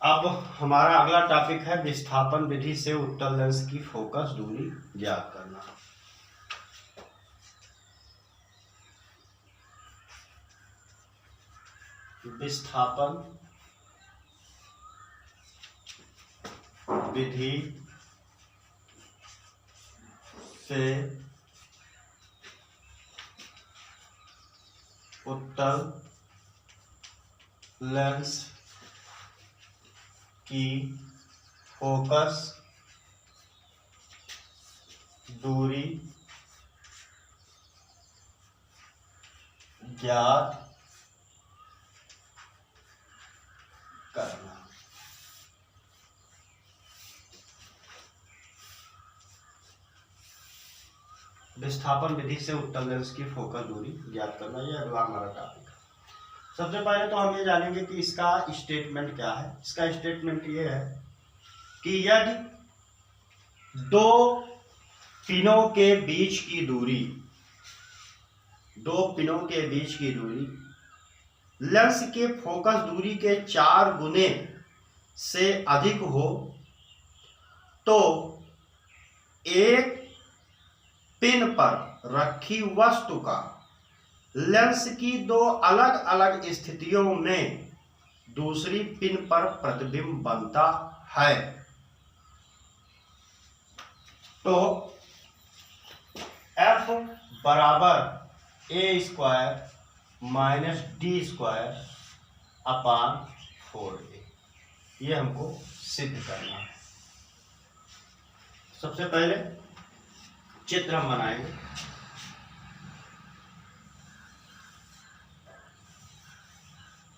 अब हमारा अगला टॉपिक है विस्थापन विधि से उत्तल लेंस की फोकस दूरी ज्ञात करना। विस्थापन विधि से उत्तल लेंस की फोकस दूरी ज्ञात करना। विस्थापन विधि से उत्तल लेंस की फोकस दूरी ज्ञात करना, ये अगला हमारा टॉपिक है। सबसे पहले तो हम ये जानेंगे कि इसका स्टेटमेंट क्या है। इसका स्टेटमेंट ये है कि यदि दो पिनों के बीच की दूरी लेंस के फोकस दूरी के 4 गुने से अधिक हो तो एक पिन पर रखी वस्तु का लेंस की 2 अलग अलग स्थितियों में दूसरी पिन पर प्रतिबिंब बनता है। तो F बराबर a square minus D square upon 4a, ये हमको सिद्ध करना है। सबसे पहले चित्र हम बनाएंगे।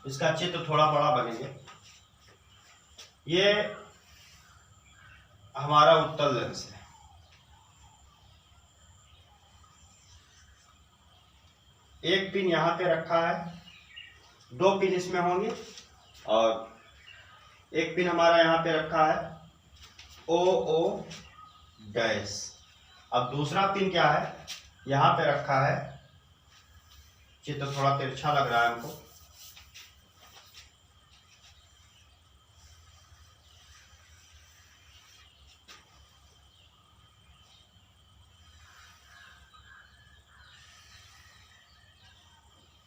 इसका चित्र थोड़ा बड़ा बनेगा। ये हमारा उत्तल लेंस है। एक पिन यहां पे रखा है, 2 पिन इसमें होंगे और एक पिन हमारा यहां पे रखा है ओ डैश। अब दूसरा पिन क्या है, यहां पे रखा है, चित्र थोड़ा तिरछा लग रहा है हमको।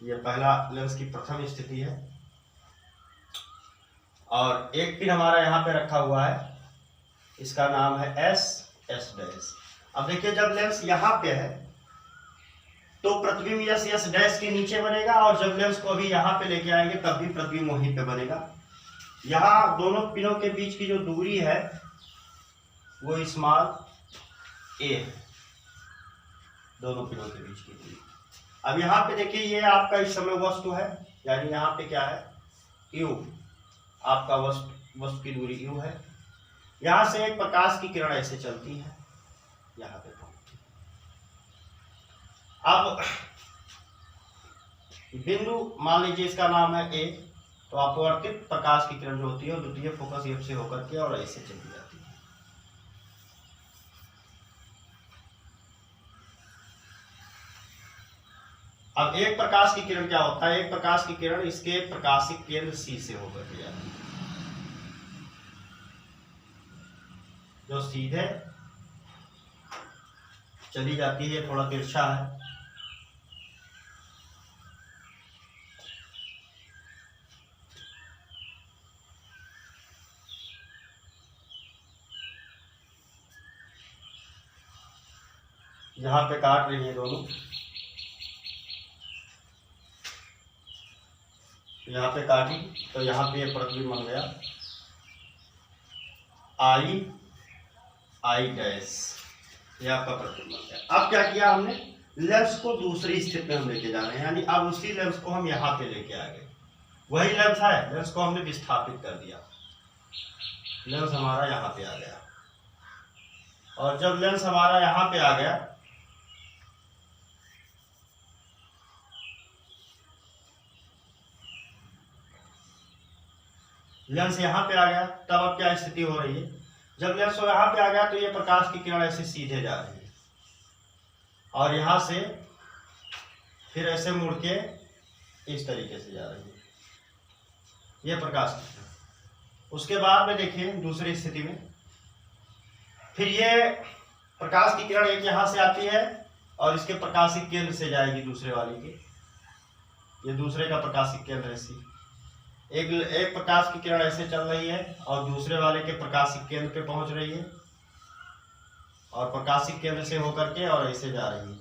ये पहला लेंस की प्रथम स्थिति है और एक पिन हमारा यहां पे रखा हुआ है, इसका नाम है एस डैश। अब देखिए, जब लेंस यहां पे है तो प्रतिबिंब एस डैश के नीचे बनेगा और जब लेंस को अभी यहां पे लेके आएंगे तब भी प्रतिबिंब वहीं पे बनेगा। यहां दोनों पिनों के बीच की जो दूरी है वो स्मॉल ए है, दोनों पिनों के बीच की दूरी। अब यहाँ पे देखिए, ये आपका इस समय वस्तु है, यानी यहाँ पे क्या है, U, आपका वस्तु की दूरी U है। यहां से एक प्रकाश की किरण ऐसे चलती है, यहाँ पे पहुंचती है। अब बिंदु मान लीजिए इसका नाम है A, तो अपवर्तित प्रकाश की किरण जो होती है वो द्वितीय फोकस F से होकर के और ऐसे चली जाती है। अब एक प्रकाश की किरण क्या होता है, एक प्रकाश की किरण इसके प्रकाशिक केंद्र C से होकर के जाती है, जो सीधे चली जाती है। थोड़ा तिरछा है। यहां पे काट रही है दोनों, यहाँ पे काटी तो यहाँ पे ये प्रतिबिंब बन गया आई डैश, ये आपका प्रतिबिंब बन गया। अब क्या किया हमने, लेंस को दूसरी स्थिति में हम लेके जा रहे हैं, यानी अब उसी लेंस को हम यहाँ पे लेके आ गए। वही लेंस है, लेंस को हमने विस्थापित कर दिया, लेंस हमारा यहाँ पे आ गया। और जब लेंस हमारा यहाँ पे आ गया लेंस यहाँ पे आ गया, तब अब क्या स्थिति हो रही है, जब लेंस यहाँ पे आ गया तो ये प्रकाश की किरण ऐसे सीधे जा रही है और यहाँ से फिर ऐसे मुड़ के इस तरीके से जा रही है, ये प्रकाश की किरण। उसके बाद में देखिए दूसरी स्थिति में फिर ये प्रकाश की किरण एक यहाँ से आती है और इसके प्रकाशिक केंद्र से जाएगी दूसरे वाले के, ये दूसरे का प्रकाशिक केंद्र ऐसी एक प्रकाश की किरण ऐसे चल रही है और दूसरे वाले के प्रकाशिक केंद्र पे पहुंच रही है और प्रकाशिक केंद्र से होकर के और ऐसे जा रही है।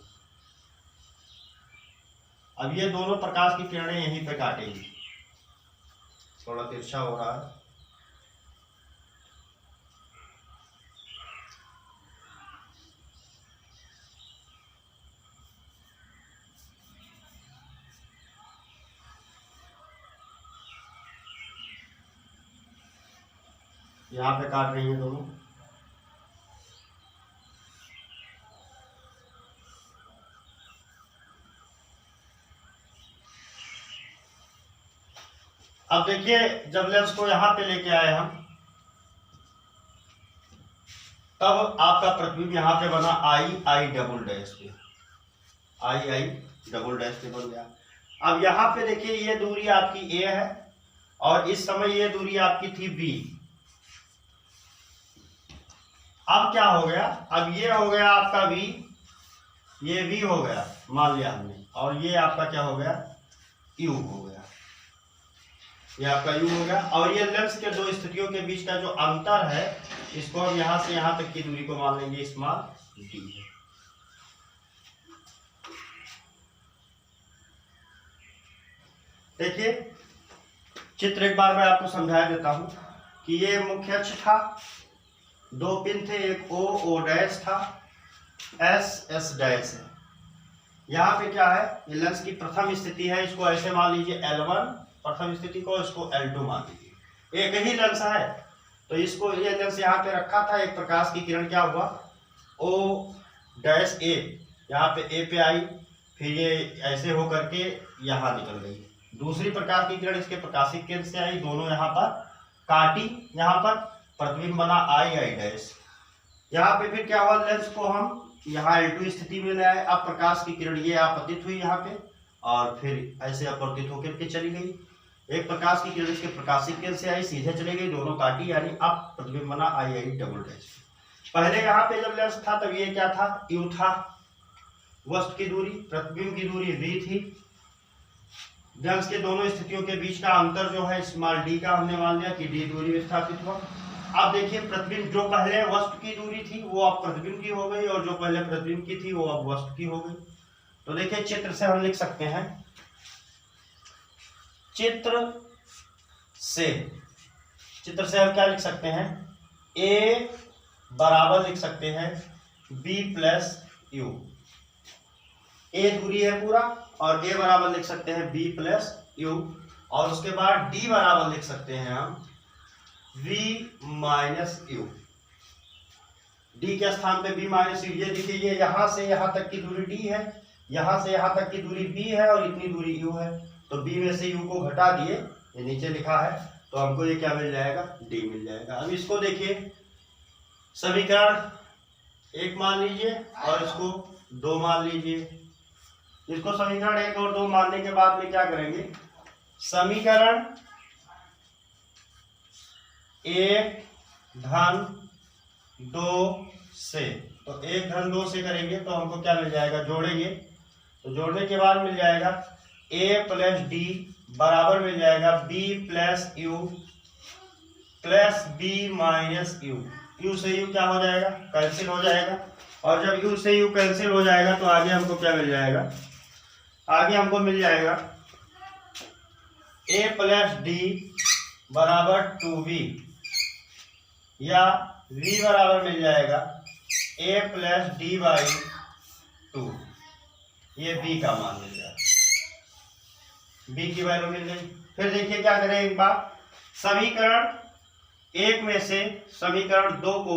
अब ये दोनों प्रकाश की किरणें यहीं पे काटेंगी, थोड़ा तिरछा हो रहा है। यहाँ पे काट रही है दोनों। अब देखिए जब लेंस को यहां पे लेके आए हम तब आपका प्रतिबिंब यहां पे बना आई डबल डैश पे, आई डबल डैश पे बन गया। अब यहां पे देखिए ये दूरी आपकी ए है और इस समय ये दूरी आपकी थी बी। अब क्या हो गया, अब ये हो गया आपका v, ये v हो गया मान लिया हमने, और ये आपका क्या हो गया u हो गया, ये आपका u हो गया। और ये लेंस के दो स्थितियों के बीच का जो अंतर है इसको हम यहां से यहां तक की दूरी को मान लेंगे स्मॉल d। देखिए चित्र एक बार मैं आपको समझा देता हूं कि ये मुख्य अक्ष था, दो पिन थे, एक ओ डैश था, एस डैश है। यहाँ पे क्या है, ये लेंस की प्रथम स्थिति है, इसको ऐसे मान लीजिए L1 प्रथम स्थिति को, इसको L2 मान लीजिए। एक ही लेंस है तो इसको ये लेंस यहाँ पे रखा था, एक प्रकाश की किरण क्या हुआ O डैश ए, यहाँ पे ए पे आई, फिर ये ऐसे होकर के यहाँ निकल गई। दूसरी प्रकाश की किरण इसके प्रकाशिक केंद्र से आई, दोनों यहाँ पर काटी, यहाँ पर प्रतिबिंब बना आई डैश। यहाँ पे फिर क्या हुआ, लेंस को हम यहाँ L2 स्थिति में लाए। अब प्रकाश की किरण ये आपतित हुई यहाँ पे और फिर ऐसे अपवर्तित होकर के चली गई। एक प्रकाश की किरण इसके प्रकाशिक केंद्र से आई, सीधे चली गई, दोनों काटी, यानी अब प्रतिबिंब बना आई डबल डैश। पहले यहाँ पे जब लेंस था तब ये क्या था, U था, वस्तु की दूरी, प्रतिबिंब की दूरी v थी। लेंस के दोनों स्थितियों के बीच का अंतर जो है स्मॉल d का हमने मान लिया कि d दूरी में स्थापित हुआ। अब देखिए प्रतिबिंब जो पहले वस्तु की दूरी थी वो अब प्रतिबिंब की हो गई और जो पहले प्रतिबिंब की थी वो अब वस्तु की हो गई। तो देखिए चित्र से हम लिख सकते हैं, चित्र से हम क्या लिख सकते हैं, a बराबर लिख सकते हैं b प्लस u। a दूरी है पूरा और a बराबर लिख सकते हैं b प्लस u, और उसके बाद d बराबर लिख सकते हैं हम v माइनस u। d के स्थान पे v माइनस u। ये देखिए ये यहां से यहां तक की दूरी d है, यहां से यहां तक की दूरी b है और इतनी दूरी u है, तो b में से u को घटा दिए, ये नीचे लिखा है, तो हमको ये क्या मिल जाएगा, d मिल जाएगा। अब इसको देखिए समीकरण 1 मान लीजिए और इसको 2 मान लीजिए। इसको समीकरण 1 और 2 मानने के बाद में क्या करेंगे, समीकरण 1 धन 2 से, तो 1 धन 2 से करेंगे तो हमको क्या मिल जाएगा, जोड़ेंगे तो जोड़ने के बाद मिल जाएगा a प्लस डी बराबर मिल जाएगा b plus u plus b minus u। u से u क्या हो जाएगा, कैंसिल हो जाएगा, और जब u से u कैंसिल हो जाएगा तो आगे हमको क्या मिल जाएगा, आगे हमको मिल जाएगा a प्लस डी बराबर 2v, या v बराबर मिल जाएगा a प्लस डी बाई 2। ये b का मान मिल जाएगा, b की वैल्यू मिल गई। फिर देखिए क्या करें, एक बार समीकरण 1 में से समीकरण 2 को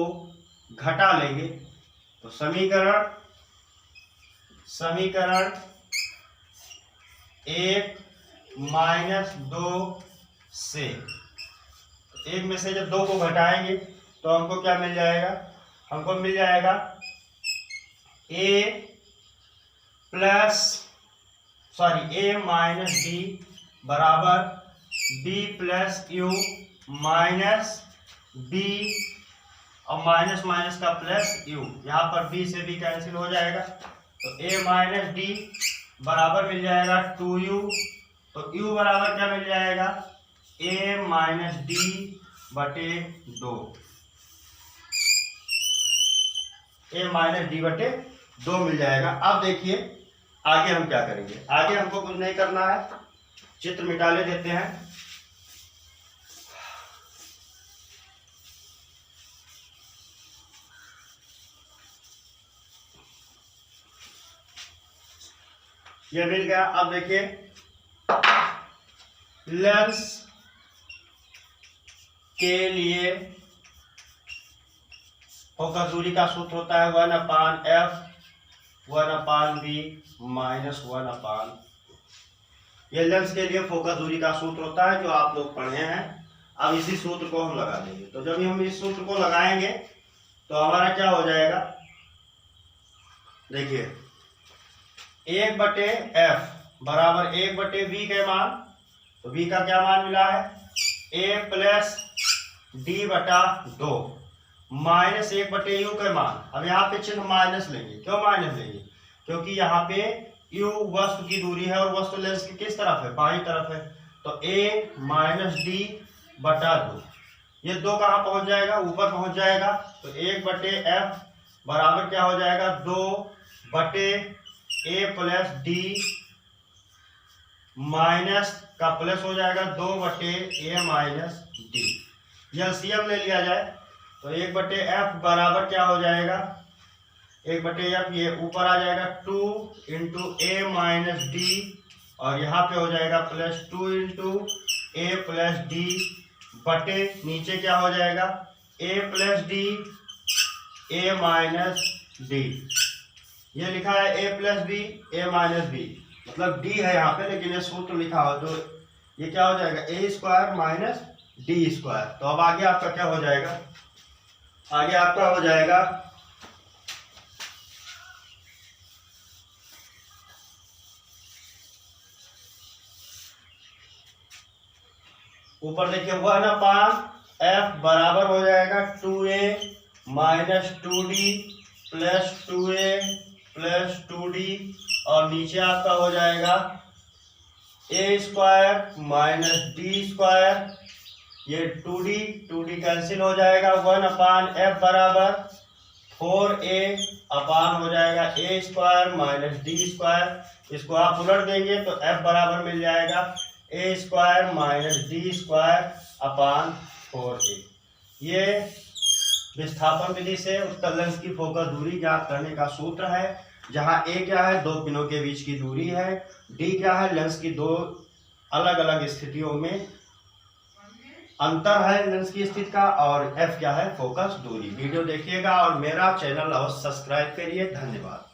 घटा लेंगे, तो समीकरण 1 माइनस 2 से 1 में से जब 2 को घटाएंगे तो हमको क्या मिल जाएगा, हमको मिल जाएगा a माइनस डी बराबर b plus u minus b और माइनस माइनस का प्लस यू, यहाँ पर बी से बी कैंसिल हो जाएगा, तो a माइनस डी बराबर मिल जाएगा 2u, तो u बराबर क्या मिल जाएगा, a माइनस डी बटे 2, a माइनस डी बटे 2 मिल जाएगा। अब देखिए आगे हम क्या करेंगे, आगे हमको कुछ नहीं करना है, चित्र मिटा ले देते हैं। ये मिल गया। अब देखिए लेंस के लिए फोकस दूरी का सूत्र होता है 1/f 1/b माइनस 1/, ये लेंस के लिए फोकस दूरी का सूत्र होता है जो आप लोग पढ़े हैं। अब इसी सूत्र को हम लगा देंगे, तो जब हम इस सूत्र को लगाएंगे तो हमारा क्या हो जाएगा, देखिए 1/f बराबर 1/v के मान, तो v का क्या मान मिला है, a प्लस डी बटा 2 माइनस 1/u के मान। अब यहाँ पे चिन्ह माइनस लेंगे, क्यों माइनस लेंगे, क्योंकि यहाँ पे u वस्तु की दूरी है और वस्तु लेंस की किस तरफ है, बाईं तरफ है, तो a माइनस डी बटा 2, ये 2 कहाँ पहुंच जाएगा, ऊपर पहुंच जाएगा, तो 1/f बराबर क्या हो जाएगा, 2/a प्लस डी माइनस का प्लस हो जाएगा 2/a माइनस डी, एलसीएम ले लिया जाए तो 1/f बराबर क्या हो जाएगा, 1/f ये ऊपर आ जाएगा 2 इंटू ए माइनस डी, और यहाँ पे हो जाएगा plus 2 into a plus d बटे नीचे क्या हो जाएगा, a plus d a minus d, ये लिखा है a plus b a minus b, मतलब d है यहाँ पे, लेकिन ये सूत्र लिखा हो तो ये क्या हो जाएगा, a square minus D square. तो अब आगे आपका क्या हो जाएगा, आगे आपका हो जाएगा ऊपर देखिए 1/f बराबर हो जाएगा 2a minus 2d plus 2a plus 2d, और नीचे आपका हो जाएगा a square minus D square, ये 2d कैंसिल हो जाएगा, 1/f बराबर 4a अपान हो जाएगा a square minus D square, इसको आप उलट देंगे तो f बराबर मिल जाएगा a square minus D square upon 4a। ये विस्थापन विधि से उत्तल लेंस की फोकस दूरी ज्ञात करने का सूत्र है, जहां a क्या है, 2 पिनों के बीच की दूरी है, d क्या है, लेंस की 2 अलग अलग स्थितियों में अंतर है लेंस की स्थिति का, और f क्या है, फोकस दूरी। वीडियो देखिएगा और मेरा चैनल अवश्य सब्सक्राइब करिए। धन्यवाद।